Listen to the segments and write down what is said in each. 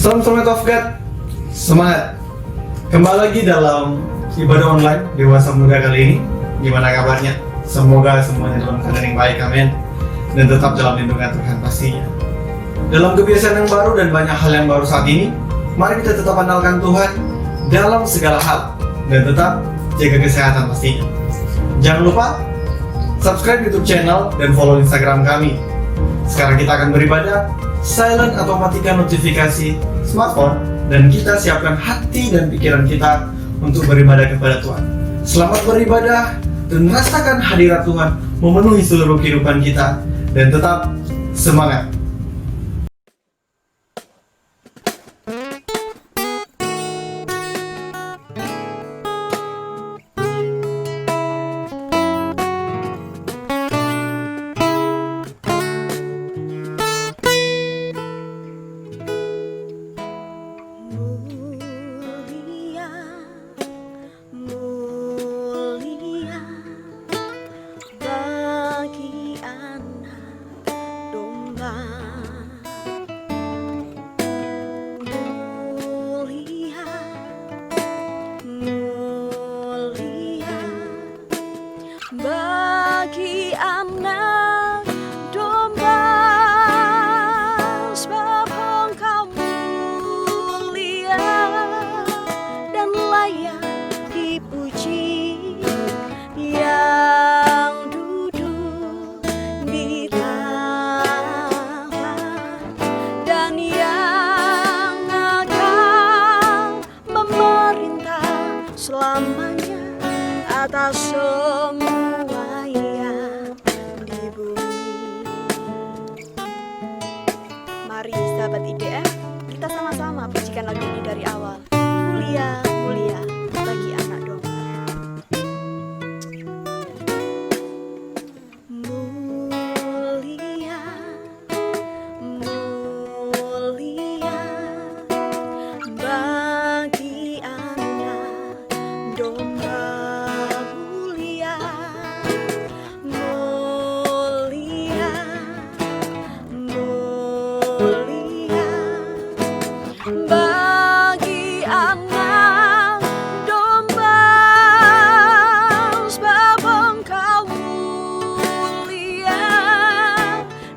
Salam Servant of God, semangat! Kembali lagi dalam ibadah online Dewasa Muda kali ini. Gimana kabarnya? Semoga semuanya dalam keadaan yang baik, amin. Dan tetap dalam lindungan Tuhan pastinya. Dalam kebiasaan yang baru dan banyak hal yang baru saat ini, mari kita tetap andalkan Tuhan dalam segala hal dan tetap jaga kesehatan pastinya. Jangan lupa subscribe YouTube channel dan follow Instagram kami. Sekarang kita akan beribadah, silent atau matikan notifikasi smartphone, dan kita siapkan hati dan pikiran kita untuk beribadah kepada Tuhan. Selamat beribadah dan rasakan hadirat Tuhan memenuhi seluruh kehidupan kita, dan tetap semangat. Bagi anak domba, sebab Engkau mulia dan layak dipuji, yang duduk di tahta dan yang akan memerintah selamanya atas semua yang di bumi. Mari sahabat IDF, kita sama-sama pujikan lagu ini dari awal. Mulia, mulia bagi anak domba. Mulia, mulia bagi anak domba. Bagi anak domba, sebab Engkau mulia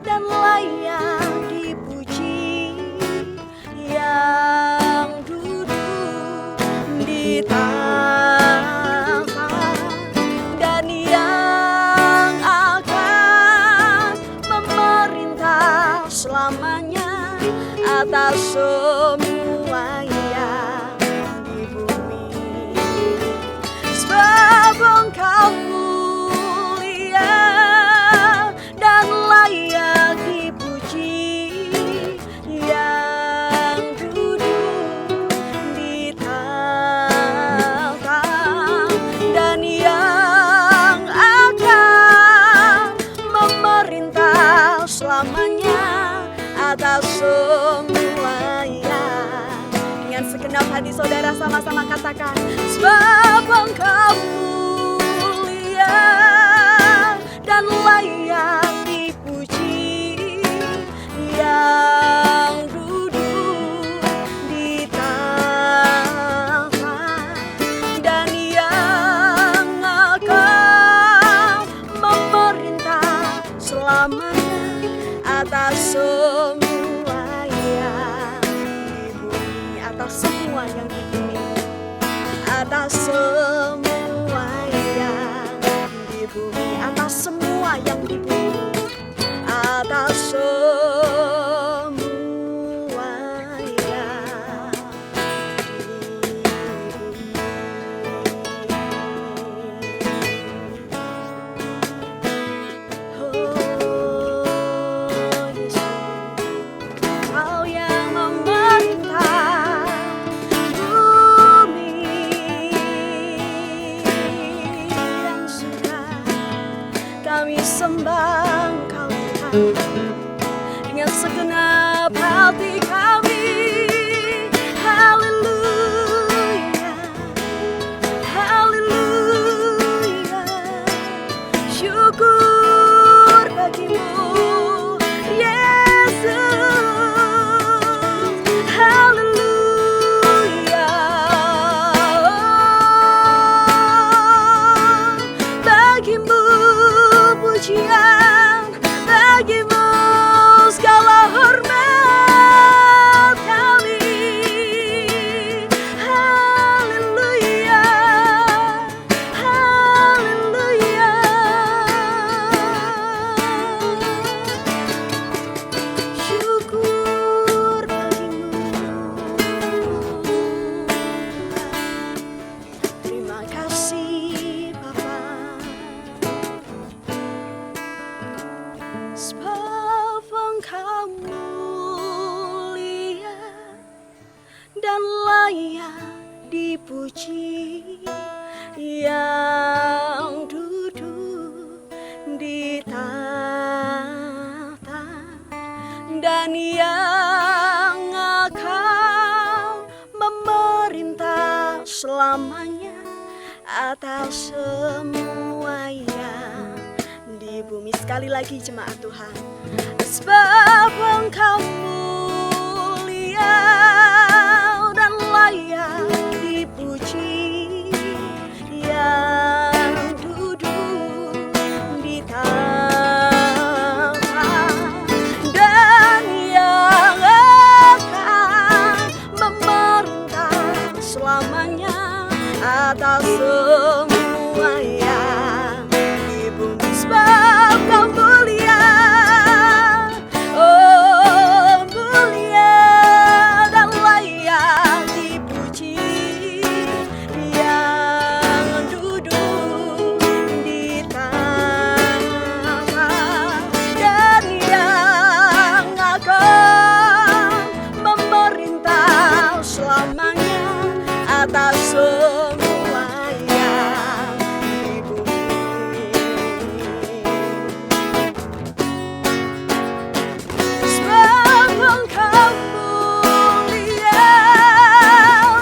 dan layak dipuji, yang duduk di tahta dan yang akan memerintah selamanya atas semua yang di bumi. Sebab Engkau mulia dan layak dipuji, yang duduk di tahta dan yang akan memerintah selamanya atas semua yang. Dengan segenap hati saudara sama-sama katakan, sebab Engkau mulia dan layak dipuji, yang duduk di tahta dan yang akan memerintah selamanya atas semua yang di bumi, atas semua yang di bumi, atas semua yang di bumi, atas semua yang di bumi, atas semua yang di bumi. Kau yang memerintah bumi dan surga, kami sembah Engkau Tuhan dengan segenap hati kami. Haleluya, haleluya, syukur bagimu Yesus. Haleluya. Sebab Engkau mulia dan layak dipuji, yang duduk di tahta dan yang akan memerintah selamanya atas semua yang di bumi. Sekali lagi jemaat Tuhan, sebab Engkau mulia dan layak dipuji, yang duduk di tahta dan yang akan memerintah selamanya atas semua yang di bumi. Sebab Kau mulia, oh mulia dan layak dipuji, yang duduk di tahta dan yang akan memerintah selamanya atas semua yang di bumi. Sebab Engkau mulia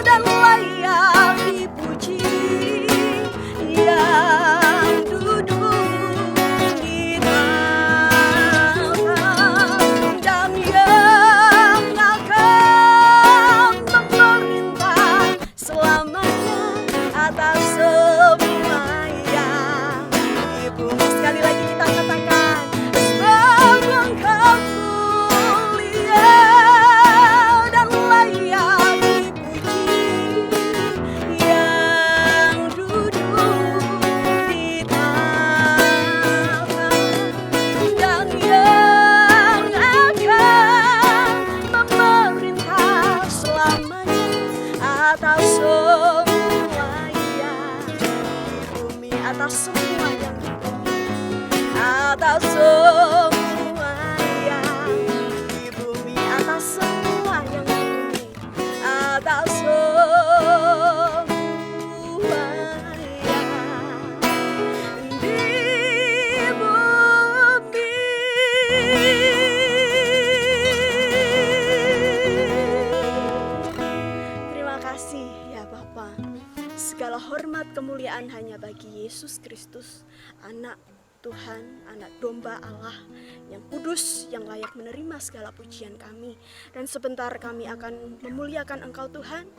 dan layak dipuji, yang duduk di tahta dan yang akan memerintah selamanya atas semua yang di bumi. Sekali lagi kita katakan, sebab Engkau mulia dan layak dipuji, yang duduk di tahta dan yang akan memerintah selamanya atas semua yang di bumi, atas semua yang di bumi, atas semua yang di bumi, atas semua yang di bumi, atas semua yang di bumi. Terima kasih ya Bapa. Segala hormat kemuliaan hanya bagi Yesus Kristus, Anak Tuhan, Anak Domba Allah yang kudus, yang layak menerima segala pujian kami. Dan sebentar kami akan memuliakan Engkau Tuhan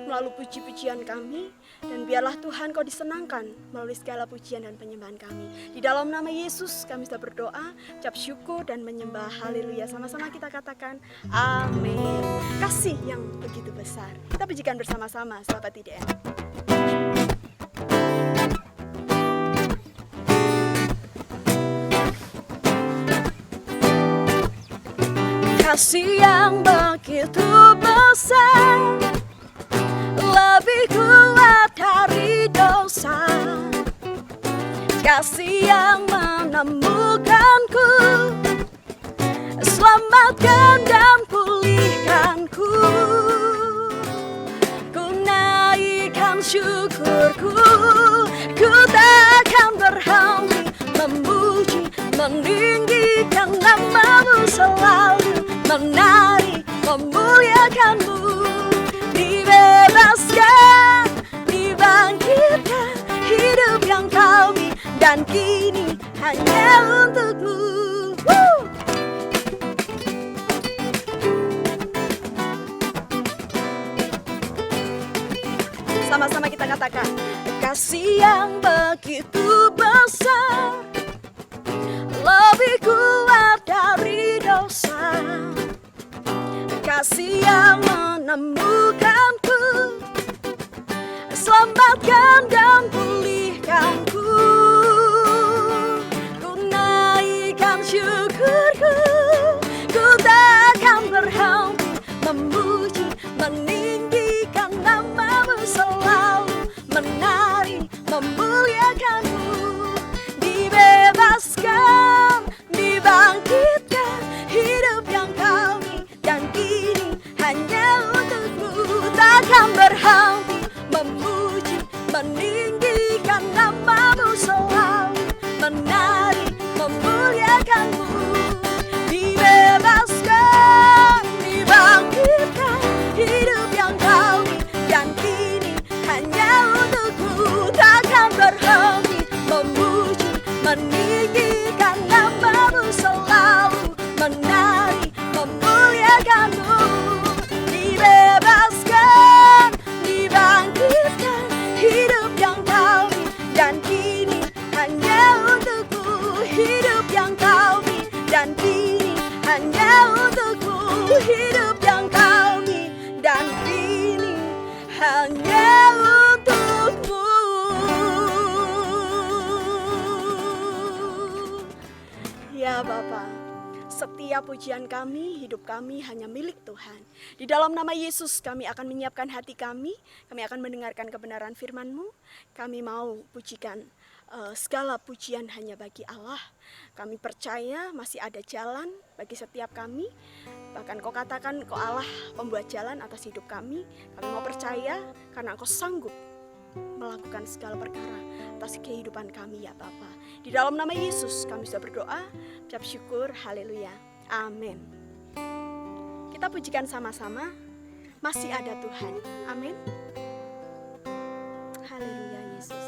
melalui puji-pujian kami. Dan biarlah Tuhan Kau disenangkan melalui segala pujian dan penyembahan kami. Di dalam nama Yesus kami sudah berdoa, ucap syukur dan menyembah. Haleluya. Sama-sama kita katakan amin. Kasih yang begitu besar. Kita pujikan bersama-sama sahabat IDM. Kasih yang begitu besar, lebih kuat dari dosa. Kasih yang menemukanku, selamatkan dan pulihkanku. Ku naikkan syukurku, ku takkan berhenti memuji, meninggikan nama-Mu selalu, menari, memuliakan-Mu. Dibebaskan, dibangkitkan, hidup yang kami dan kini hanya untuk-Mu. Sama-sama kita katakan, kasih yang begitu besar, lebih kuat dari dosa. Kasih yang menemukanku, selamatkan dan pulihkanku. Ku naikkan syukurku, ku takkan berhenti memuji, meninggikan nama-Mu selalu, menari, memuliakan-Mu. Dibebaskan, dibangkitkan, meninggikan nama-Mu, selalu menari memuliakan-Mu. Dibebaskan, dibangkitkan, hidup yang Kau beri, dan kini hanya untuk-Mu. Hidup yang Kau beri, dan kini hanya untuk-Mu. Hidup yang Kau beri, dan kini hanya untuk-Mu. Ya Bapa, setiap pujian kami, hidup kami hanya milik Tuhan. Di dalam nama Yesus kami akan menyiapkan hati kami akan mendengarkan kebenaran firman-Mu. Kami mau pujikan segala pujian hanya bagi Allah. Kami percaya masih ada jalan bagi setiap kami. Bahkan Kau katakan Kau Allah pembuat jalan atas hidup kami. Kami mau percaya karena Kau sanggup melakukan segala perkara atas kehidupan kami ya Bapa. Di dalam nama Yesus kami sudah berdoa, ucap syukur, haleluya, amin. Kita pujikan sama-sama, masih ada Tuhan, amin. Haleluya Yesus.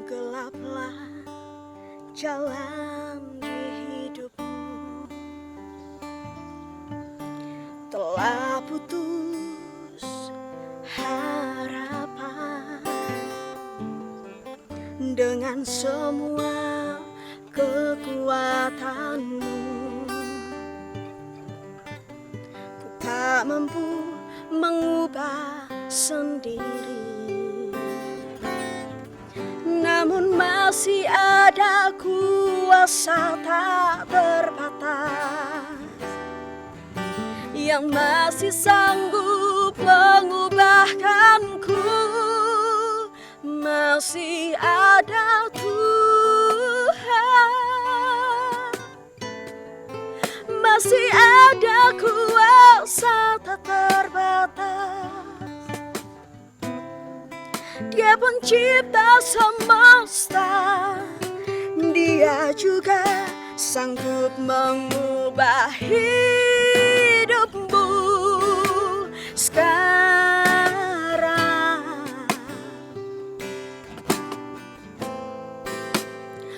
Gelaplah jalan di hidupmu, telah putus harapan dengan semua kekuatanmu. Ku tak mampu mengubah sendiri, namun masih ada kuasa tak terbatas yang masih sanggup mengubahkanku. Masih ada Tuhan, masih ada kuasa tak terbatas. Dia pencipta semesta, Dia juga sanggup mengubah hidupmu sekarang.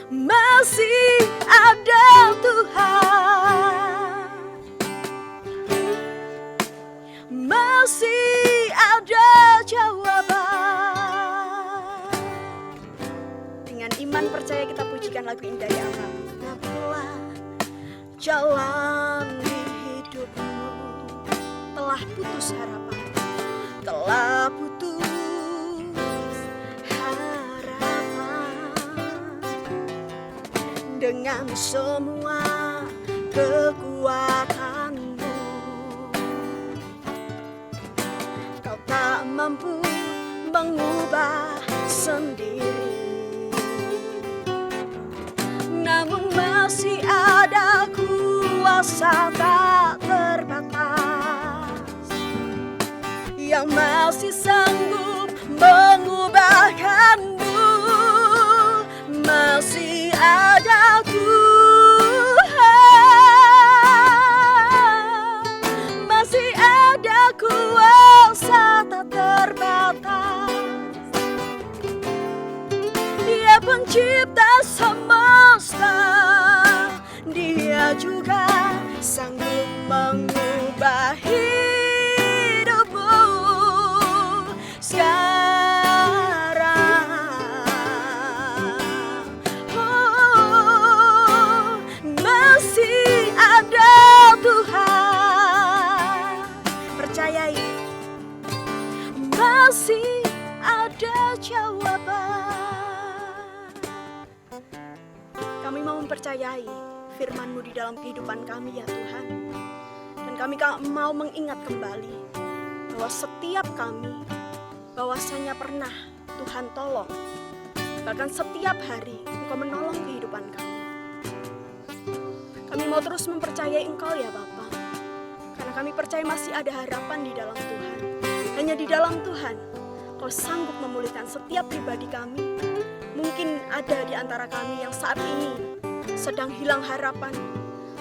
Masih ada Tuhan, masih ada jawaban. Dengan iman percaya kita pujikan lagu indah ya Allah. Telah jalan di hidupmu, telah putus harapan, telah putus harapan dengan semua kekuatanmu. Kau tak mampu mengubah sendiri, namun masih ada kuasa tak terbatas yang masih sanggup mengubahkanmu. Masih ada Tuhan, masih ada kuasa tak terbatas. Dia pencipta semesta, Dia juga sanggup mengubah hidupmu sekarang. Oh, masih ada Tuhan, percayai, masih ada jawaban. Kami mau mempercayai firman-Mu di dalam kehidupan kami ya Tuhan. Dan kami mau mengingat kembali bahwa setiap kami, bahwasanya pernah Tuhan tolong. Bahkan setiap hari Engkau menolong kehidupan kami. Kami mau terus mempercayai Engkau ya Bapa. Karena kami percaya masih ada harapan di dalam Tuhan. Hanya di dalam Tuhan Kau sanggup memulihkan setiap pribadi kami. Mungkin ada di antara kami yang saat ini sedang hilang harapan,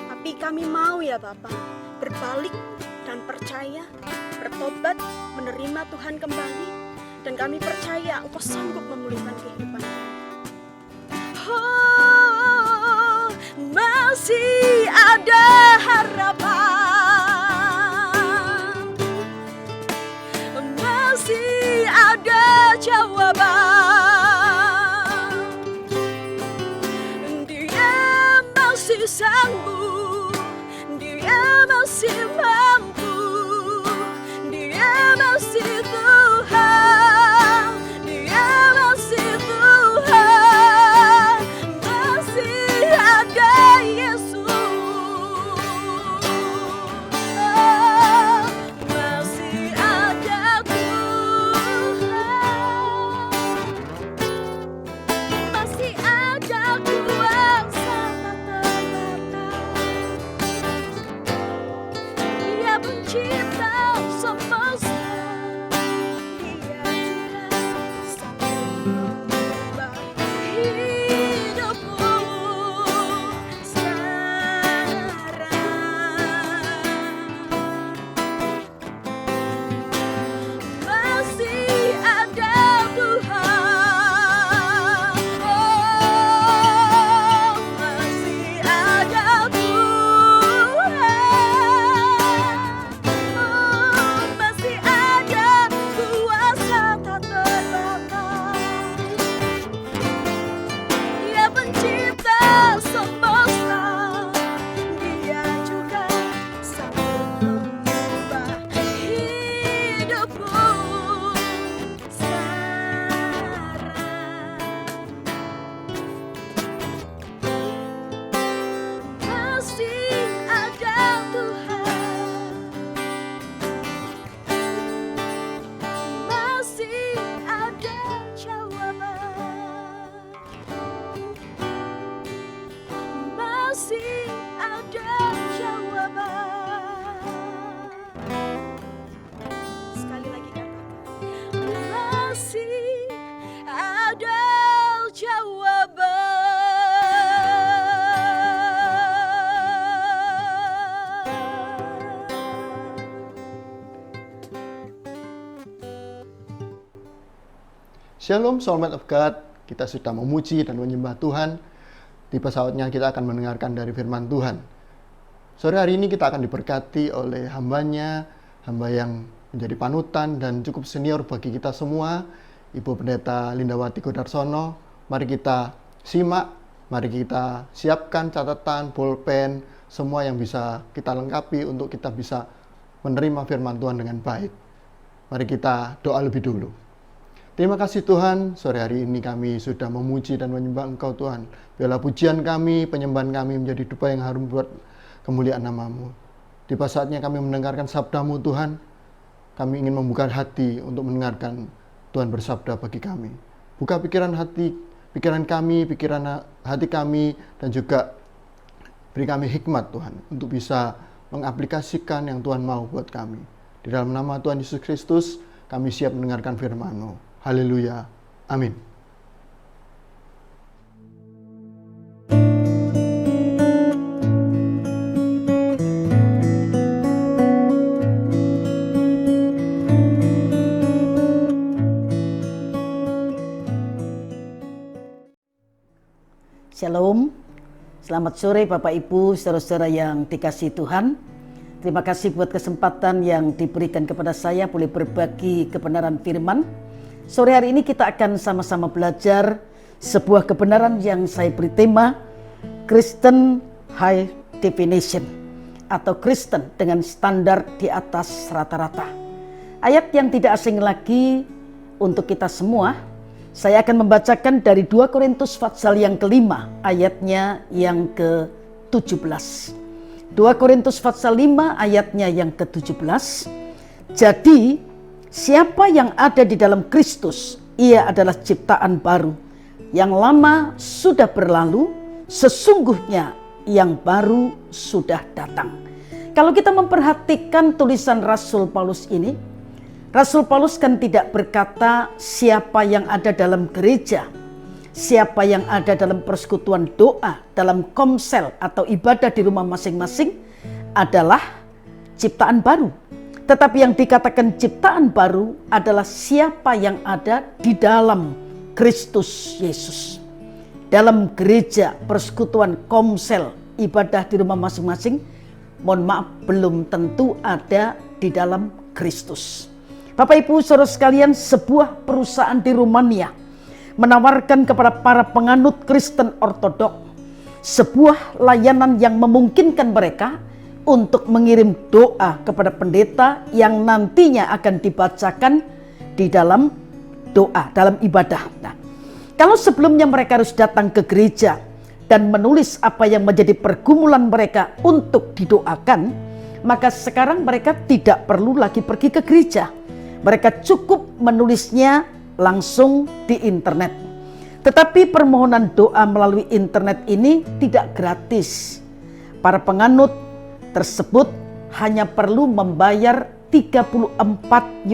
tapi kami mau ya Bapa berbalik dan percaya, bertobat, menerima Tuhan kembali, Dan kami percaya Engkau sanggup memulihkan kehidupan kami. Oh, masih ada harapan, masih ada jawaban. Dia masih sanggup, Dia masih mampu, Dia masih Tuhan, Dia masih Tuhan, masih ada Yesus, masih ada Tuhan, masih ada kuasa tak terbatas. Dia pencipta semesta, Dia juga sanggup mengubah hidupmu sekarang. Masih ada Tuhan, oh, masih ada Tuhan, oh, masih ada kuasa tak terbatas. Dia pencipta semesta, Dia juga sanggup mengubah hidupmu sekarang. Masih ada Tuhan, masih ada jawaban, masih ada jawaban. Sekali lagi katakan, masih ada jawaban. Shalom, Soulmate of God. Kita sudah memuji dan menyembah Tuhan. Tiba saatnya kita akan mendengarkan dari firman Tuhan. Sore hari ini kita akan diberkati oleh hambanya, hamba yang menjadi panutan dan cukup senior bagi kita semua, Ibu Pendeta Lindawati Godarsono. Mari kita simak, mari kita siapkan catatan, bolpen, semua yang bisa kita lengkapi untuk kita bisa menerima firman Tuhan dengan baik. Mari kita doa lebih dulu. Terima kasih Tuhan, sore hari ini kami sudah memuji dan menyembah Engkau Tuhan. Biarlah pujian kami, penyembahan kami menjadi dupa yang harum buat kemuliaan nama-Mu. Tiba saatnya kami mendengarkan sabda-Mu Tuhan. Kami ingin membuka hati untuk mendengarkan Tuhan bersabda bagi kami. Buka pikiran kami, pikiran hati kami, dan juga beri kami hikmat Tuhan untuk bisa mengaplikasikan yang Tuhan mau buat kami. Di dalam nama Tuhan Yesus Kristus, kami siap mendengarkan firman-Mu. Haleluya. Amin. Shalom, selamat sore Bapak Ibu, saudara-saudara yang dikasihi Tuhan. Terima kasih buat kesempatan yang diberikan kepada saya boleh berbagi kebenaran firman. Sore hari ini kita akan sama-sama belajar sebuah kebenaran yang saya beri tema Christian High Definition atau Kristen dengan standar di atas rata-rata. Ayat yang tidak asing lagi untuk kita semua. Saya akan membacakan dari 2 Korintus pasal yang kelima, ayatnya yang ke-17. 2 Korintus pasal 5 ayatnya yang ke-17. Jadi, siapa yang ada di dalam Kristus, ia adalah ciptaan baru. Yang lama sudah berlalu, sesungguhnya yang baru sudah datang. Kalau kita memperhatikan tulisan Rasul Paulus ini, Rasul Paulus kan tidak berkata siapa yang ada dalam gereja, siapa yang ada dalam persekutuan doa, dalam komsel atau ibadah di rumah masing-masing adalah ciptaan baru. Tetapi yang dikatakan ciptaan baru adalah siapa yang ada di dalam Kristus Yesus. Dalam gereja, persekutuan, komsel, ibadah di rumah masing-masing, mohon maaf, belum tentu ada di dalam Kristus. Bapak Ibu Saudara sekalian, sebuah perusahaan di Rumania menawarkan kepada para penganut Kristen Ortodok sebuah layanan yang memungkinkan mereka untuk mengirim doa kepada pendeta yang nantinya akan dibacakan di dalam doa, dalam ibadah. Nah, kalau sebelumnya mereka harus datang ke gereja dan menulis apa yang menjadi pergumulan mereka untuk didoakan, maka sekarang mereka tidak perlu lagi pergi ke gereja. Mereka cukup menulisnya langsung di internet. Tetapi permohonan doa melalui internet ini tidak gratis. Para penganut tersebut hanya perlu membayar 34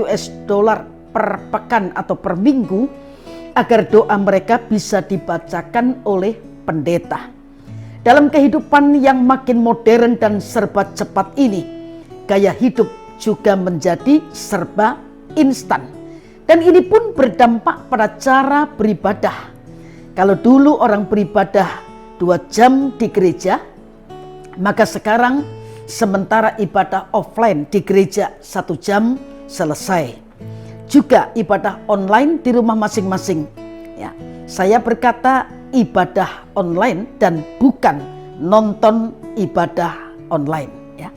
US dollar per pekan atau per minggu agar doa mereka bisa dibacakan oleh pendeta. Dalam kehidupan yang makin modern dan serba cepat ini, gaya hidup juga menjadi serba instan. Dan ini pun berdampak pada cara beribadah. Kalau dulu orang beribadah 2 jam di gereja, maka sekarang sementara ibadah offline di gereja 1 jam selesai. Juga ibadah online di rumah masing-masing. Ya, saya berkata ibadah online dan bukan nonton ibadah online. Ya.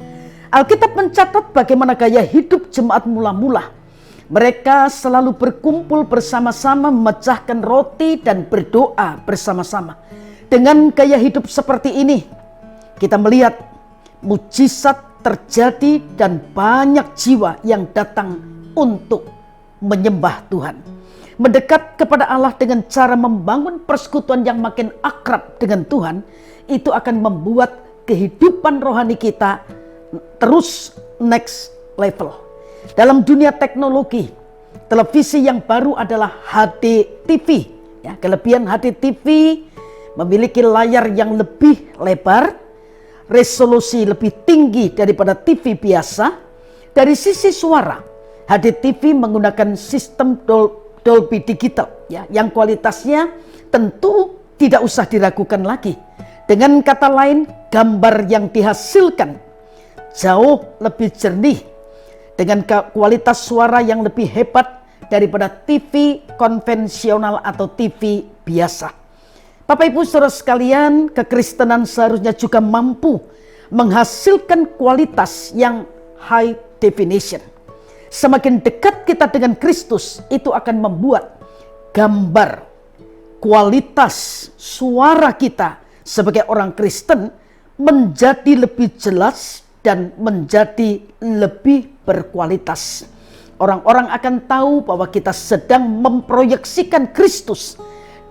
Alkitab mencatat bagaimana gaya hidup jemaat mula-mula. Mereka selalu berkumpul bersama-sama, memecahkan roti dan berdoa bersama-sama. Dengan gaya hidup seperti ini, kita melihat mujizat terjadi dan banyak jiwa yang datang untuk menyembah Tuhan. Mendekat kepada Allah dengan cara membangun persekutuan yang makin akrab dengan Tuhan, itu akan membuat kehidupan rohani kita terus next level. Dalam dunia teknologi, televisi yang baru adalah HDTV. Ya, kelebihan HDTV memiliki layar yang lebih lebar, resolusi lebih tinggi daripada TV biasa. Dari sisi suara, HDTV menggunakan sistem Dolby Digital, ya, yang kualitasnya tentu tidak usah diragukan lagi. Dengan kata lain, gambar yang dihasilkan jauh lebih jernih dengan kualitas suara yang lebih hebat daripada TV konvensional atau TV biasa. Bapak Ibu Saudara sekalian, kekristenan seharusnya juga mampu menghasilkan kualitas yang high definition. Semakin dekat kita dengan Kristus, itu akan membuat gambar, kualitas suara kita sebagai orang Kristen menjadi lebih jelas dan menjadi lebih berkualitas. Orang-orang akan tahu bahwa kita sedang memproyeksikan Kristus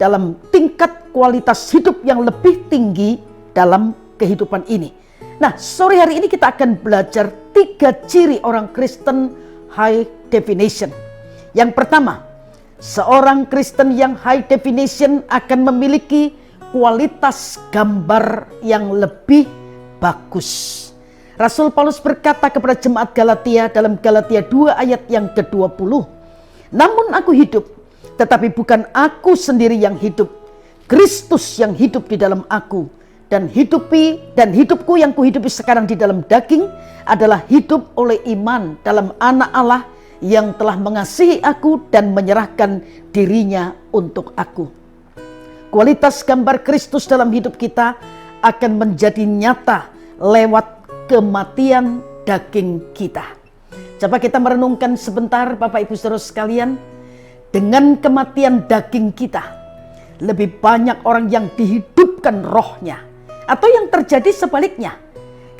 dalam tingkat kualitas hidup yang lebih tinggi dalam kehidupan ini. Nah, sore hari ini kita akan belajar 3 ciri orang Kristen high definition. Yang pertama, seorang Kristen yang high definition akan memiliki kualitas gambar yang lebih bagus. Rasul Paulus berkata kepada jemaat Galatia dalam Galatia 2 ayat yang ke-20. Namun aku hidup, tetapi bukan aku sendiri yang hidup. Kristus yang hidup di dalam aku. Dan hidupku yang kuhidupi sekarang di dalam daging adalah hidup oleh iman dalam Anak Allah yang telah mengasihi aku dan menyerahkan dirinya untuk aku. Kualitas gambar Kristus dalam hidup kita akan menjadi nyata lewat kematian daging kita. Coba kita merenungkan sebentar Bapak Ibu Saudara sekalian. Dengan kematian daging kita, lebih banyak orang yang dihidupkan rohnya. Atau yang terjadi sebaliknya.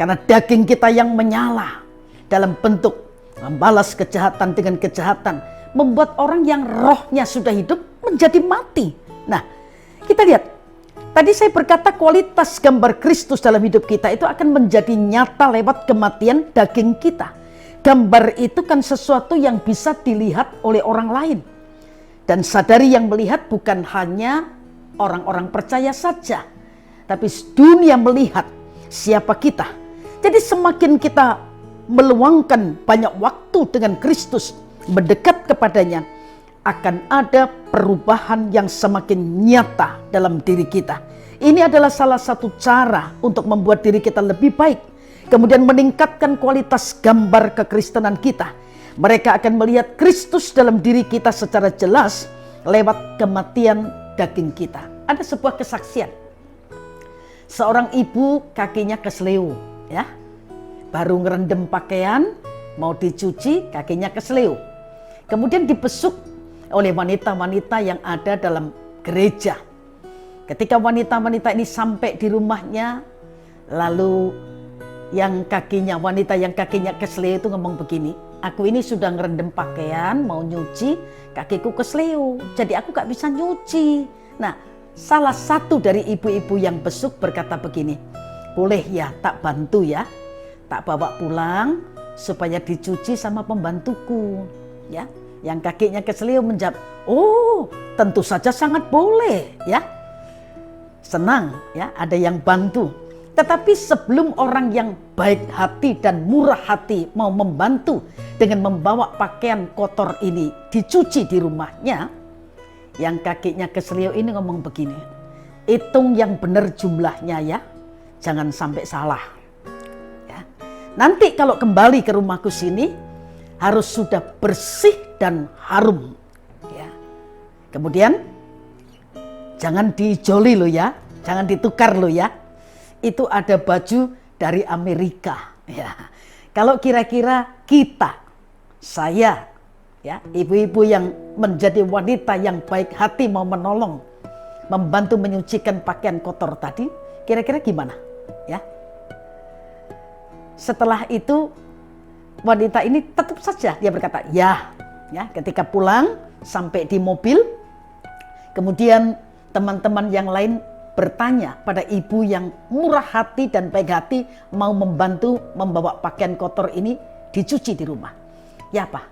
Karena daging kita yang menyala dalam bentuk membalas kejahatan dengan kejahatan, membuat orang yang rohnya sudah hidup menjadi mati. Nah, kita lihat. Tadi saya berkata kualitas gambar Kristus dalam hidup kita itu akan menjadi nyata lewat kematian daging kita. Gambar itu kan sesuatu yang bisa dilihat oleh orang lain. Dan sadari yang melihat bukan hanya orang-orang percaya saja. Tapi dunia melihat siapa kita. Jadi semakin kita meluangkan banyak waktu dengan Kristus, mendekat kepadanya, akan ada perubahan yang semakin nyata dalam diri kita. Ini adalah salah satu cara untuk membuat diri kita lebih baik, kemudian meningkatkan kualitas gambar kekristenan kita. Mereka akan melihat Kristus dalam diri kita secara jelas lewat kematian daging kita. Ada sebuah kesaksian. Seorang ibu kakinya kesleo, ya. Baru ngerendam pakaian, mau dicuci, kakinya kesleo. Kemudian dibesuk oleh wanita-wanita yang ada dalam gereja. Ketika wanita-wanita ini sampai di rumahnya, lalu wanita yang kakinya kesleo itu ngomong begini, aku ini sudah ngerendam pakaian, mau nyuci, kakiku kesleo, jadi aku gak bisa nyuci. Nah, salah satu dari ibu-ibu yang besuk berkata begini, boleh ya tak bantu ya, tak bawa pulang supaya dicuci sama pembantuku, ya. Yang kakinya kesleo menjawab, oh tentu saja sangat boleh, ya. Senang ya ada yang bantu. Tetapi sebelum orang yang baik hati dan murah hati mau membantu dengan membawa pakaian kotor ini dicuci di rumahnya, yang kakinya kesleo ini ngomong begini, hitung yang benar jumlahnya ya, jangan sampai salah. Ya. Nanti kalau kembali ke rumahku sini harus sudah bersih dan harum. Ya. Kemudian jangan dijoli lo ya, jangan ditukar lo ya. Itu ada baju dari Amerika. Ya. Kalau kira-kira kita, saya, ya, ibu-ibu yang menjadi wanita yang baik hati mau menolong, membantu menyucikan pakaian kotor tadi, kira-kira gimana? Ya. Setelah itu wanita ini tetap saja dia berkata ya. Ya, ketika pulang sampai di mobil, kemudian teman-teman yang lain bertanya pada ibu yang murah hati dan baik hati mau membantu membawa pakaian kotor ini dicuci di rumah. Ya apa?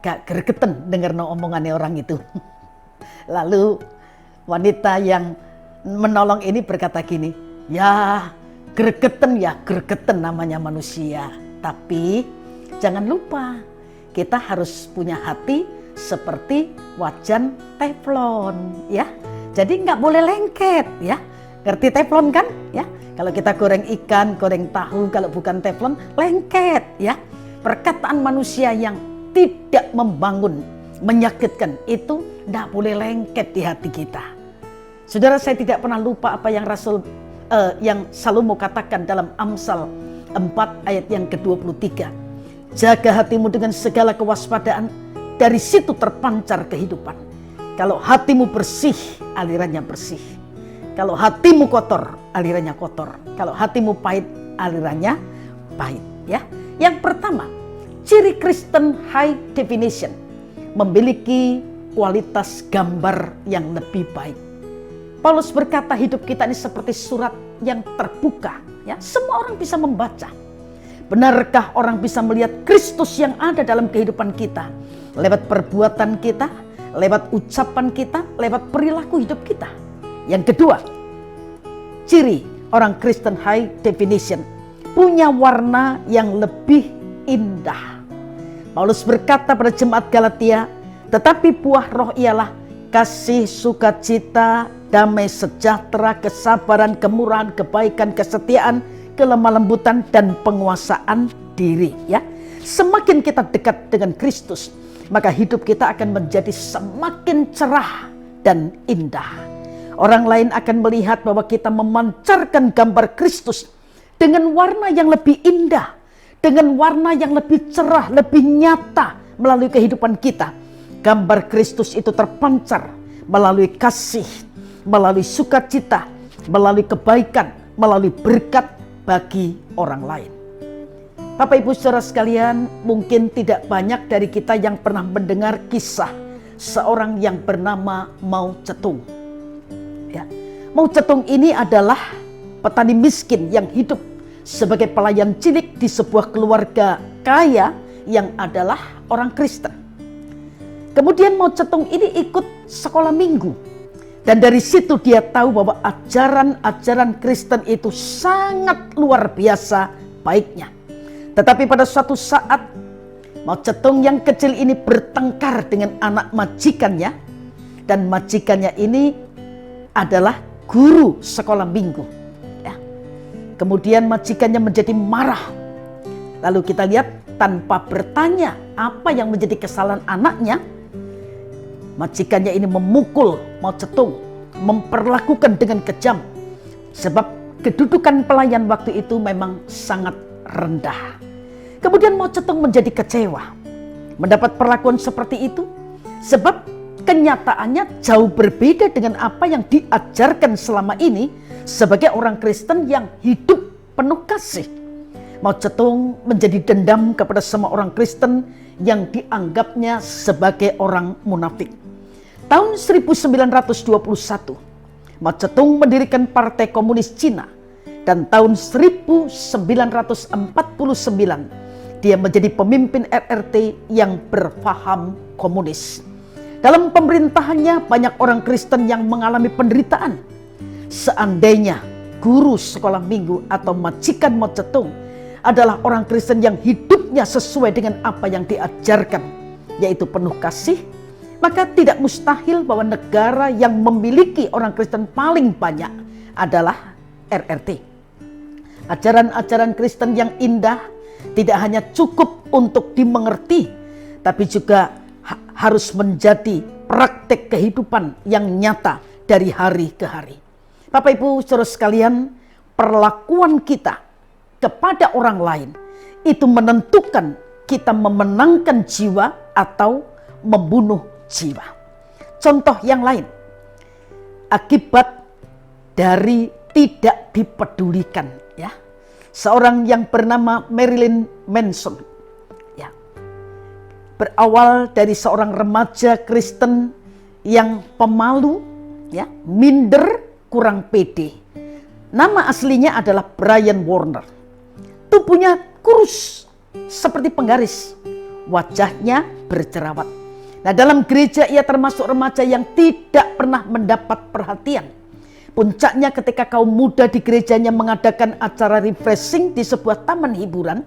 Gak gregeten denger no omongannya orang itu. Lalu wanita yang menolong ini berkata gini, ya gregeten namanya manusia. Tapi jangan lupa kita harus punya hati seperti wajan teflon, ya. Jadi nggak boleh lengket, ya. Ngerti teflon kan? Ya. Kalau kita goreng ikan, goreng tahu, kalau bukan teflon, lengket, ya. Perkataan manusia yang tidak membangun, menyakitkan, itu nggak boleh lengket di hati kita. Saudara, saya tidak pernah lupa apa yang yang Salomo katakan dalam Amsal 4 ayat yang ke-23. Jaga hatimu dengan segala kewaspadaan, dari situ terpancar kehidupan. Kalau hatimu bersih, alirannya bersih. Kalau hatimu kotor, alirannya kotor. Kalau hatimu pahit, alirannya pahit. Ya. Yang pertama, ciri Kristen high definition, memiliki kualitas gambar yang lebih baik. Paulus berkata hidup kita ini seperti surat yang terbuka. Ya. Semua orang bisa membaca. Benarkah orang bisa melihat Kristus yang ada dalam kehidupan kita? Lewat perbuatan kita, lewat ucapan kita, lewat perilaku hidup kita. Yang kedua, ciri orang Kristen high definition, punya warna yang lebih indah. Paulus berkata pada jemaat Galatia, tetapi buah roh ialah kasih, sukacita, damai sejahtera, kesabaran, kemurahan, kebaikan, kesetiaan, kelemah lembutan, dan penguasaan diri. Ya, semakin kita dekat dengan Kristus, maka hidup kita akan menjadi semakin cerah dan indah. Orang lain akan melihat bahwa kita memancarkan gambar Kristus dengan warna yang lebih indah, dengan warna yang lebih cerah, lebih nyata melalui kehidupan kita. Gambar Kristus itu terpancar melalui kasih, melalui sukacita, melalui kebaikan, melalui berkat bagi orang lain. Bapak Ibu saudara sekalian, mungkin tidak banyak dari kita yang pernah mendengar kisah seorang yang bernama Mao Zedong. Ya. Mao Zedong ini adalah petani miskin yang hidup sebagai pelayan cilik di sebuah keluarga kaya yang adalah orang Kristen. Kemudian Mao Zedong ini ikut sekolah minggu. Dan dari situ dia tahu bahwa ajaran-ajaran Kristen itu sangat luar biasa baiknya. Tetapi pada suatu saat Mao Zedong yang kecil ini bertengkar dengan anak majikannya, dan majikannya ini adalah guru sekolah minggu. Ya. Kemudian majikannya menjadi marah. Lalu kita lihat tanpa bertanya apa yang menjadi kesalahan anaknya, majikannya ini memukul Mao Zedong, memperlakukan dengan kejam. Sebab kedudukan pelayan waktu itu memang sangat rendah. Kemudian Mao Zedong menjadi kecewa mendapat perlakuan seperti itu, sebab kenyataannya jauh berbeda dengan apa yang diajarkan selama ini sebagai orang Kristen yang hidup penuh kasih. Mao Zedong menjadi dendam kepada semua orang Kristen yang dianggapnya sebagai orang munafik. Tahun 1921, Mao Zedong mendirikan Partai Komunis Cina, dan tahun 1949 dia menjadi pemimpin RRT yang berfaham komunis. Dalam pemerintahannya banyak orang Kristen yang mengalami penderitaan. Seandainya guru sekolah minggu atau majikan Mao Zedong adalah orang Kristen yang hidupnya sesuai dengan apa yang diajarkan, yaitu penuh kasih, maka tidak mustahil bahwa negara yang memiliki orang Kristen paling banyak adalah RRT. Ajaran-ajaran Kristen yang indah tidak hanya cukup untuk dimengerti, tapi juga harus menjadi praktek kehidupan yang nyata dari hari ke hari. Bapak Ibu saudara sekalian, perlakuan kita kepada orang lain itu menentukan kita memenangkan jiwa atau membunuh jiwa. Contoh yang lain, akibat dari tidak dipedulikan, ya. Seorang yang bernama Marilyn Manson, ya, berawal dari seorang remaja Kristen yang pemalu, ya, minder, kurang pede. Nama aslinya adalah Brian Warner. Tubuhnya kurus seperti penggaris, wajahnya berjerawat. Nah, dalam gereja ia termasuk remaja yang tidak pernah mendapat perhatian. Puncaknya ketika kaum muda di gerejanya mengadakan acara refreshing di sebuah taman hiburan.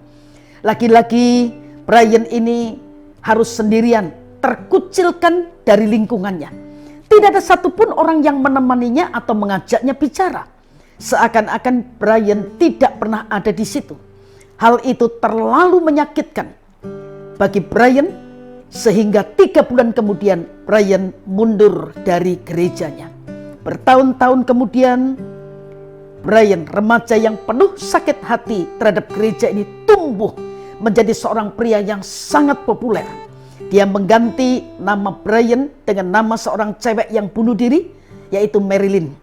Lagi-lagi Brian ini harus sendirian, terkucilkan dari lingkungannya. Tidak ada satupun orang yang menemaninya atau mengajaknya bicara. Seakan-akan Brian tidak pernah ada di situ. Hal itu terlalu menyakitkan bagi Brian, sehingga 3 bulan kemudian Brian mundur dari gerejanya. Bertahun-tahun kemudian, Brian, remaja yang penuh sakit hati terhadap gereja ini, tumbuh menjadi seorang pria yang sangat populer. Dia mengganti nama Brian dengan nama seorang cewek yang bunuh diri, yaitu Marilyn.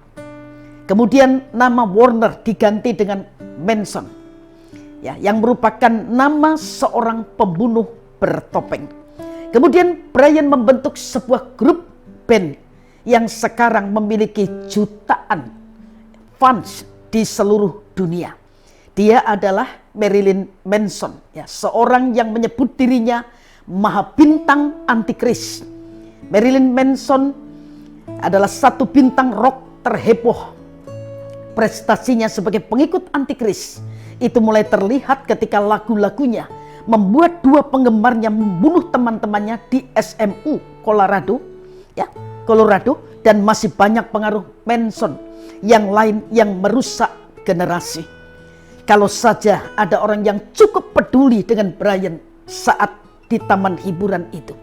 Kemudian nama Warner diganti dengan Manson, ya, yang merupakan nama seorang pembunuh bertopeng. Kemudian Brian membentuk sebuah grup band yang sekarang memiliki jutaan fans di seluruh dunia. Dia adalah Marilyn Manson, ya, seorang yang menyebut dirinya maha bintang antikris. Marilyn Manson adalah satu bintang rock terheboh. Prestasinya sebagai pengikut antikris itu mulai terlihat ketika lagu-lagunya membuat 2 penggemarnya membunuh teman-temannya di SMU Colorado, ya, dan masih banyak pengaruh Manson yang lain yang merusak generasi. Kalau saja ada orang yang cukup peduli dengan Brian saat di taman hiburan itu.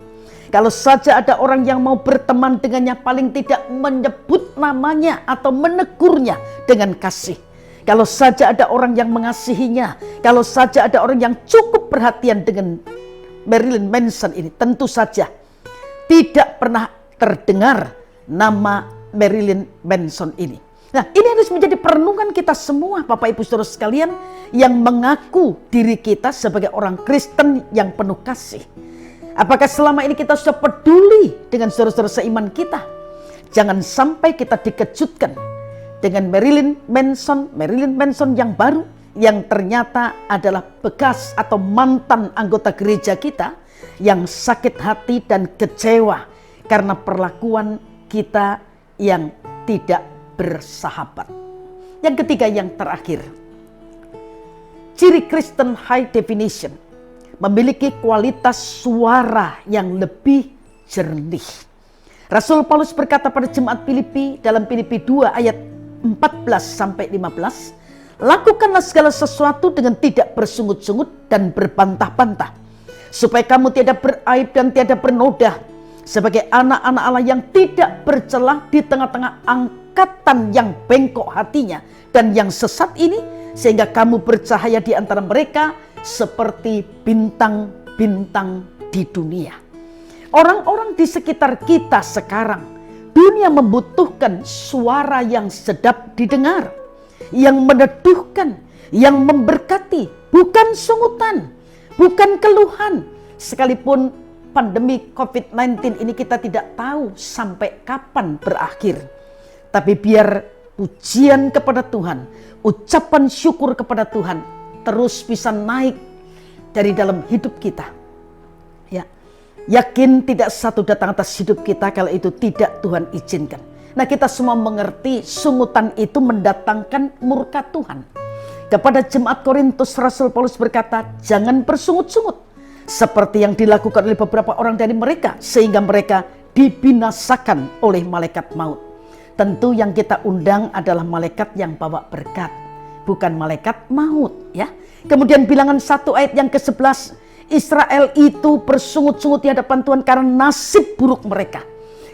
Kalau saja ada orang yang mau berteman dengannya, paling tidak menyebut namanya atau menegurnya dengan kasih. Kalau saja ada orang yang mengasihinya, kalau saja ada orang yang cukup perhatian dengan Marilyn Manson ini, tentu saja tidak pernah terdengar nama Marilyn Manson ini. Nah, ini harus menjadi perenungan kita semua, Bapak Ibu Saudara sekalian, yang mengaku diri kita sebagai orang Kristen yang penuh kasih. Apakah selama ini kita sudah peduli dengan saudara-saudara seiman kita? Jangan sampai kita dikejutkan dengan Marilyn Manson yang baru, yang ternyata adalah bekas atau mantan anggota gereja kita yang sakit hati dan kecewa karena perlakuan kita yang tidak bersahabat. Yang ketiga, yang terakhir, ciri Kristen High Definition, memiliki kualitas suara yang lebih jernih. Rasul Paulus berkata pada jemaat Filipi dalam Filipi 2 ayat 14-15, lakukanlah segala sesuatu dengan tidak bersungut-sungut dan berbantah-bantah, supaya kamu tiada beraib dan tiada bernoda, sebagai anak-anak Allah yang tidak bercelah di tengah-tengah angkatan yang bengkok hatinya dan yang sesat ini, sehingga kamu bercahaya di antara mereka seperti bintang-bintang di dunia. Orang-orang di sekitar kita sekarang, dunia membutuhkan suara yang sedap didengar, yang meneduhkan, yang memberkati, bukan sungutan, bukan keluhan. Sekalipun pandemi COVID-19 ini kita tidak tahu sampai kapan berakhir. Tapi biar pujian kepada Tuhan, ucapan syukur kepada Tuhan terus bisa naik dari dalam hidup kita. Ya, yakin tidak satu datang atas hidup kita kalau itu tidak Tuhan izinkan. Nah, kita semua mengerti sungutan itu mendatangkan murka Tuhan. Kepada jemaat Korintus, Rasul Paulus berkata, jangan bersungut-sungut seperti yang dilakukan oleh beberapa orang dari mereka, sehingga mereka dibinasakan oleh malaikat maut. Tentu yang kita undang adalah malaikat yang bawa berkat, bukan malaikat maut, ya. Kemudian Bilangan 1 ayat yang ke-11, Israel itu bersungut-sungut di hadapan Tuhan karena nasib buruk mereka.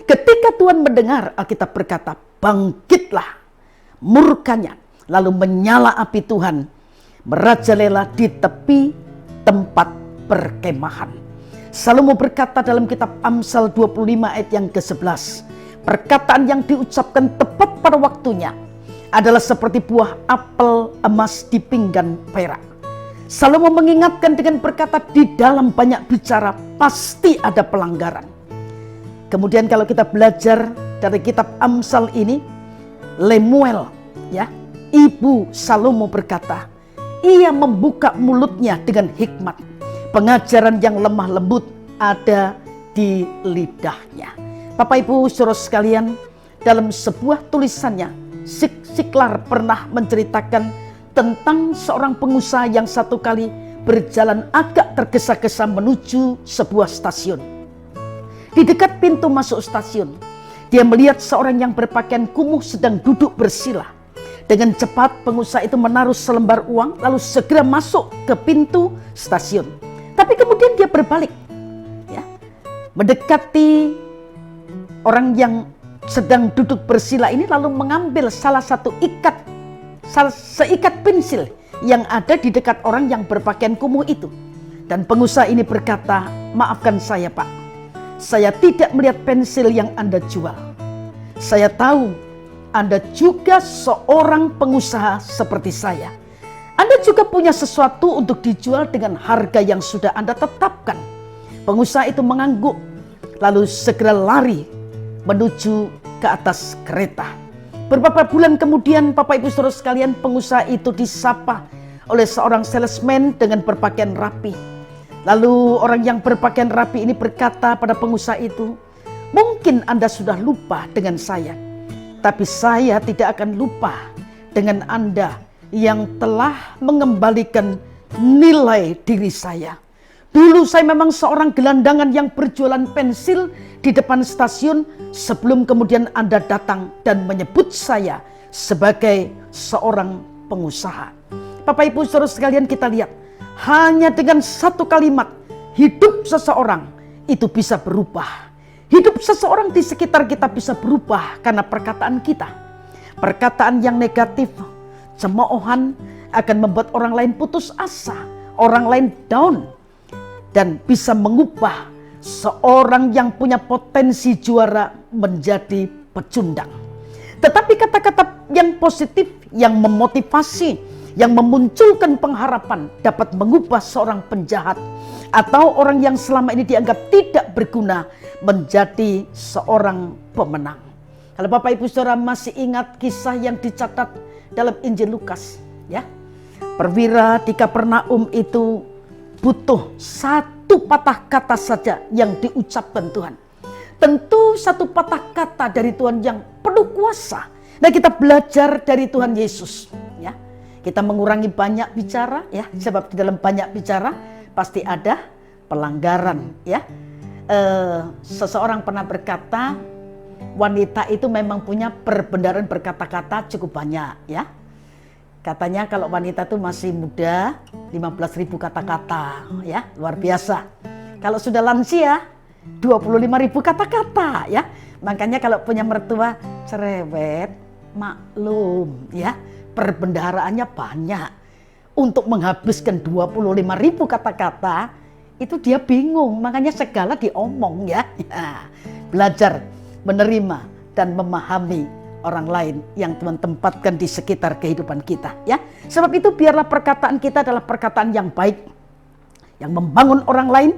Ketika Tuhan mendengar, Alkitab berkata, bangkitlah murkanya, lalu menyala api Tuhan merajalela di tepi tempat perkemahan. Salomo berkata dalam kitab Amsal 25 ayat yang ke-11, perkataan yang diucapkan tepat pada waktunya adalah seperti buah apel emas di pinggan perak. Salomo mengingatkan dengan berkata, di dalam banyak bicara pasti ada pelanggaran. Kemudian kalau kita belajar dari kitab Amsal ini, Lemuel, ya, ibu Salomo berkata, ia membuka mulutnya dengan hikmat. Pengajaran yang lemah lembut ada di lidahnya. Bapak Ibu saudara sekalian, dalam sebuah tulisannya, Siklar pernah menceritakan tentang seorang pengusaha yang satu kali berjalan agak tergesa-gesa menuju sebuah stasiun. Di dekat pintu masuk stasiun, dia melihat seorang yang berpakaian kumuh sedang duduk bersila. Dengan cepat pengusaha itu menaruh selembar uang lalu segera masuk ke pintu stasiun. Tapi kemudian dia berbalik, ya, mendekati orang yang sedang duduk bersila ini, lalu mengambil seikat pensil yang ada di dekat orang yang berpakaian kumuh itu. Dan pengusaha ini berkata, maafkan saya Pak, saya tidak melihat pensil yang Anda jual. Saya tahu Anda juga seorang pengusaha seperti saya. Anda juga punya sesuatu untuk dijual dengan harga yang sudah Anda tetapkan. Pengusaha itu mengangguk, lalu segera lari menuju ke atas kereta. Beberapa bulan kemudian, Bapak Ibu saudara sekalian, pengusaha itu disapa oleh seorang salesman dengan berpakaian rapi. Lalu orang yang berpakaian rapi ini berkata pada pengusaha itu, mungkin Anda sudah lupa dengan saya, tapi saya tidak akan lupa dengan Anda yang telah mengembalikan nilai diri saya. Dulu saya memang seorang gelandangan yang berjualan pensil di depan stasiun sebelum kemudian Anda datang dan menyebut saya sebagai seorang pengusaha. Bapak Ibu saudara sekalian, kita lihat hanya dengan satu kalimat hidup seseorang itu bisa berubah. Hidup seseorang di sekitar kita bisa berubah karena perkataan kita. Perkataan yang negatif, cemoohan akan membuat orang lain putus asa, orang lain down, dan bisa mengubah seorang yang punya potensi juara menjadi pecundang. Tetapi kata-kata yang positif, yang memotivasi, yang memunculkan pengharapan dapat mengubah seorang penjahat atau orang yang selama ini dianggap tidak berguna menjadi seorang pemenang. Kalau Bapak Ibu Saudara masih ingat kisah yang dicatat dalam Injil Lukas, ya, perwira di Kapernaum itu butuh satu patah kata saja yang diucapkan Tuhan. Tentu satu patah kata dari Tuhan yang penuh kuasa. Nah, kita belajar dari Tuhan Yesus, ya. Kita mengurangi banyak bicara ya, sebab di dalam banyak bicara pasti ada pelanggaran ya. Seseorang pernah berkata, wanita itu memang punya perbendaharaan berkata-kata cukup banyak ya. Katanya kalau wanita itu masih muda 15.000 kata-kata ya, luar biasa. Kalau sudah lansia 25.000 kata-kata ya. Makanya kalau punya mertua cerewet, maklum ya, perbendaharaannya banyak. Untuk menghabiskan 25.000 kata-kata itu dia bingung, makanya segala diomong ya. Belajar menerima dan memahami orang lain yang Tuhan tempatkan di sekitar kehidupan kita ya. Sebab itu biarlah perkataan kita adalah perkataan yang baik, yang membangun orang lain.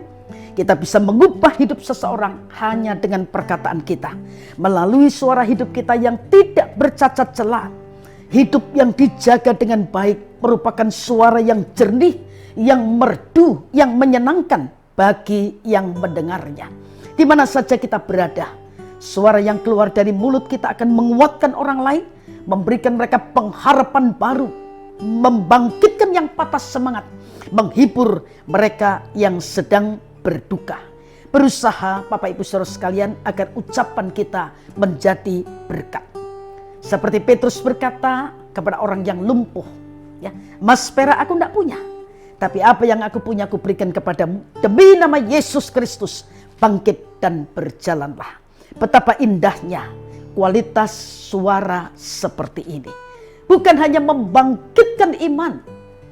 Kita bisa mengubah hidup seseorang hanya dengan perkataan kita, melalui suara hidup kita yang tidak bercacat celah. Hidup yang dijaga dengan baik merupakan suara yang jernih, yang merdu, yang menyenangkan bagi yang mendengarnya. Di mana saja kita berada, suara yang keluar dari mulut kita akan menguatkan orang lain, memberikan mereka pengharapan baru, membangkitkan yang patah semangat, menghibur mereka yang sedang berduka. Berusaha Bapak Ibu Saudara sekalian agar ucapan kita menjadi berkat. Seperti Petrus berkata kepada orang yang lumpuh, ya, emas perak aku tidak punya, tapi apa yang aku punya aku berikan kepadamu. Demi nama Yesus Kristus, bangkit dan berjalanlah. Betapa indahnya kualitas suara seperti ini. Bukan hanya membangkitkan iman,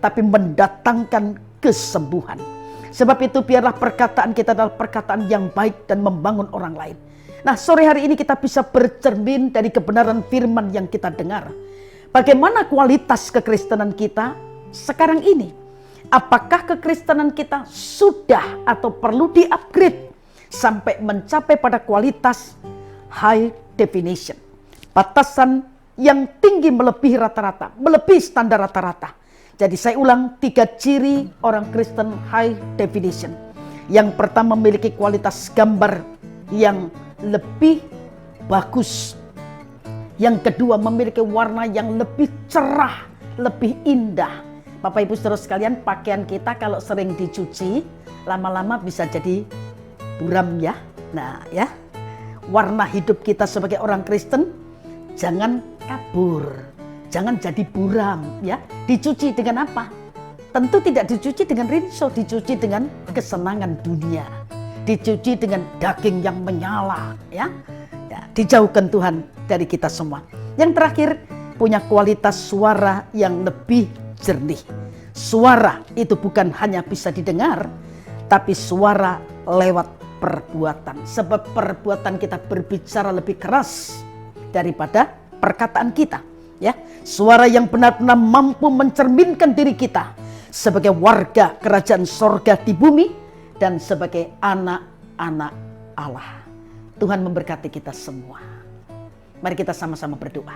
tapi mendatangkan kesembuhan. Sebab itu biarlah perkataan kita adalah perkataan yang baik dan membangun orang lain. Nah, sore hari ini kita bisa bercermin dari kebenaran firman yang kita dengar. Bagaimana kualitas kekristenan kita sekarang ini? Apakah kekristenan kita sudah atau perlu di-upgrade sampai mencapai pada kualitas high definition? Batasan yang tinggi melebihi rata-rata, melebihi standar rata-rata. Jadi saya ulang, 3 ciri orang Kristen high definition. Yang pertama memiliki kualitas gambar yang lebih bagus. Yang kedua memiliki warna yang lebih cerah, lebih indah. Bapak Ibu Saudara sekalian, pakaian kita kalau sering dicuci, lama-lama bisa jadi buram ya. Nah ya, warna hidup kita sebagai orang Kristen jangan kabur. Jangan jadi buram ya. Dicuci dengan apa? Tentu tidak dicuci dengan rinso, dicuci dengan kesenangan dunia. Dicuci dengan daging yang menyala ya. Dijauhkan Tuhan dari kita semua. Yang terakhir, punya kualitas suara yang lebih jernih. Suara itu bukan hanya bisa didengar, tapi suara lewat perbuatan. Sebab perbuatan kita berbicara lebih keras daripada perkataan kita. Ya, suara yang benar-benar mampu mencerminkan diri kita sebagai warga kerajaan sorga di bumi dan sebagai anak-anak Allah. Tuhan memberkati kita semua. Mari kita sama-sama berdoa.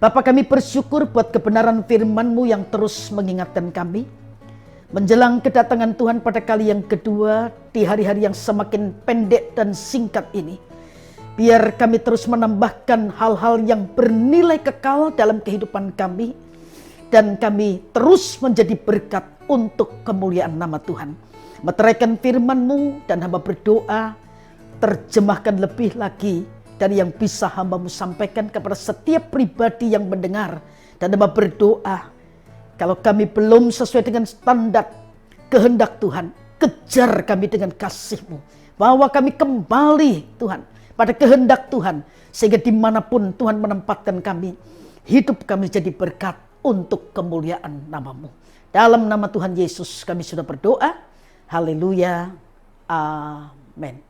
Bapa, kami bersyukur buat kebenaran firman-Mu yang terus mengingatkan kami. Menjelang kedatangan Tuhan pada kali yang kedua di hari-hari yang semakin pendek dan singkat ini. Biar kami terus menambahkan hal-hal yang bernilai kekal dalam kehidupan kami. Dan kami terus menjadi berkat untuk kemuliaan nama Tuhan. Meteraikan firman-Mu dan hamba berdoa, terjemahkan lebih lagi dari yang bisa hamba-Mu sampaikan kepada setiap pribadi yang mendengar. Dan hamba berdoa, kalau kami belum sesuai dengan standar kehendak Tuhan, kejar kami dengan kasih-Mu. Bawa kami kembali Tuhan pada kehendak Tuhan, sehingga dimanapun Tuhan menempatkan kami, hidup kami jadi berkat untuk kemuliaan nama-Mu. Dalam nama Tuhan Yesus kami sudah berdoa. Haleluya. Amin.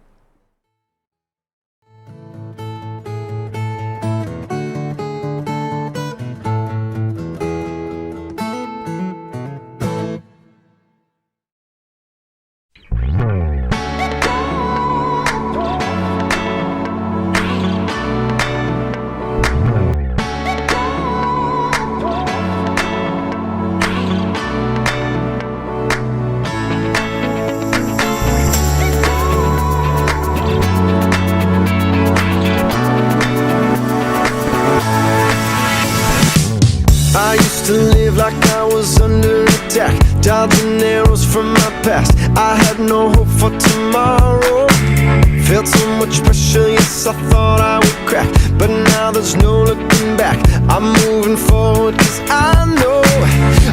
to live like I was under attack, dodging arrows from my past. I had no hope for tomorrow. Felt so much pressure, yes, I thought I would crack, but now there's no looking back. I'm moving forward, cause I know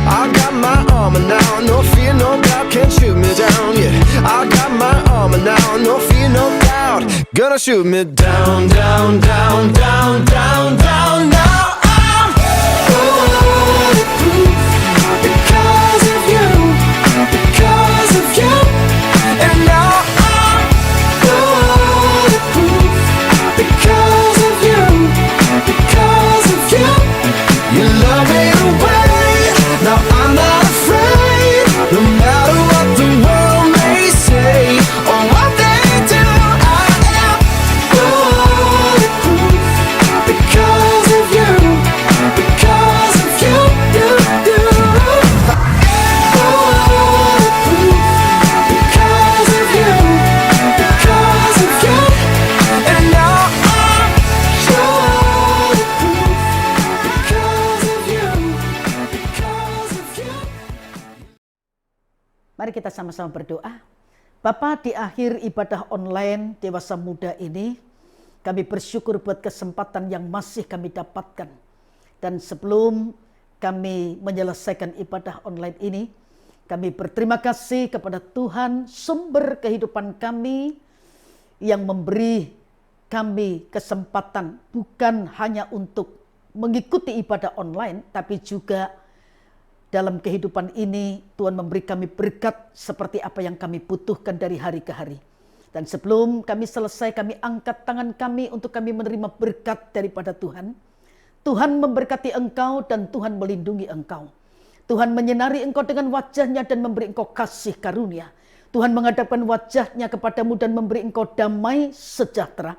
I got my armor now. No fear, no doubt, can't shoot me down, yeah. I got my armor now, no fear, no doubt, gonna shoot me down, down, down, down, down, down. Now I'm bulletproof because of you, because of you. And now I'm bulletproof because of you, because of you. You love me away, now I'm not afraid. No matter what the world may say or what they do, I am bulletproof because of you, because of you, you, you. Bulletproof because of you, because of you. And now I'm bulletproof because of you, because of you. Mari kita sama-sama berdoa. Bapa, di akhir ibadah online Dewasa Muda ini, kami bersyukur buat kesempatan yang masih kami dapatkan. Dan sebelum kami menyelesaikan ibadah online ini, kami berterima kasih kepada Tuhan, sumber kehidupan kami, yang memberi kami kesempatan bukan hanya untuk mengikuti ibadah online, tapi juga dalam kehidupan ini Tuhan memberi kami berkat seperti apa yang kami butuhkan dari hari ke hari. Dan sebelum kami selesai, kami angkat tangan kami untuk kami menerima berkat daripada Tuhan. Tuhan memberkati engkau dan Tuhan melindungi engkau. Tuhan menyinari engkau dengan wajah-Nya dan memberi engkau kasih karunia. Tuhan menghadapkan wajah-Nya kepadamu dan memberi engkau damai sejahtera.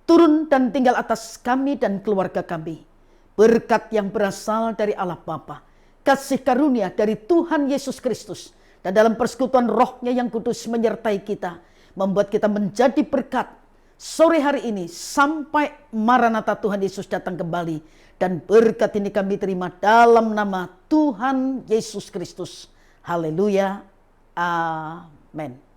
Turun dan tinggal atas kami dan keluarga kami. Berkat yang berasal dari Allah Bapa, kasih karunia dari Tuhan Yesus Kristus, dan dalam persekutuan Roh-Nya yang kudus menyertai kita, membuat kita menjadi berkat sore hari ini sampai Maranatha Tuhan Yesus datang kembali. Dan berkat ini kami terima dalam nama Tuhan Yesus Kristus. Haleluya. Amin.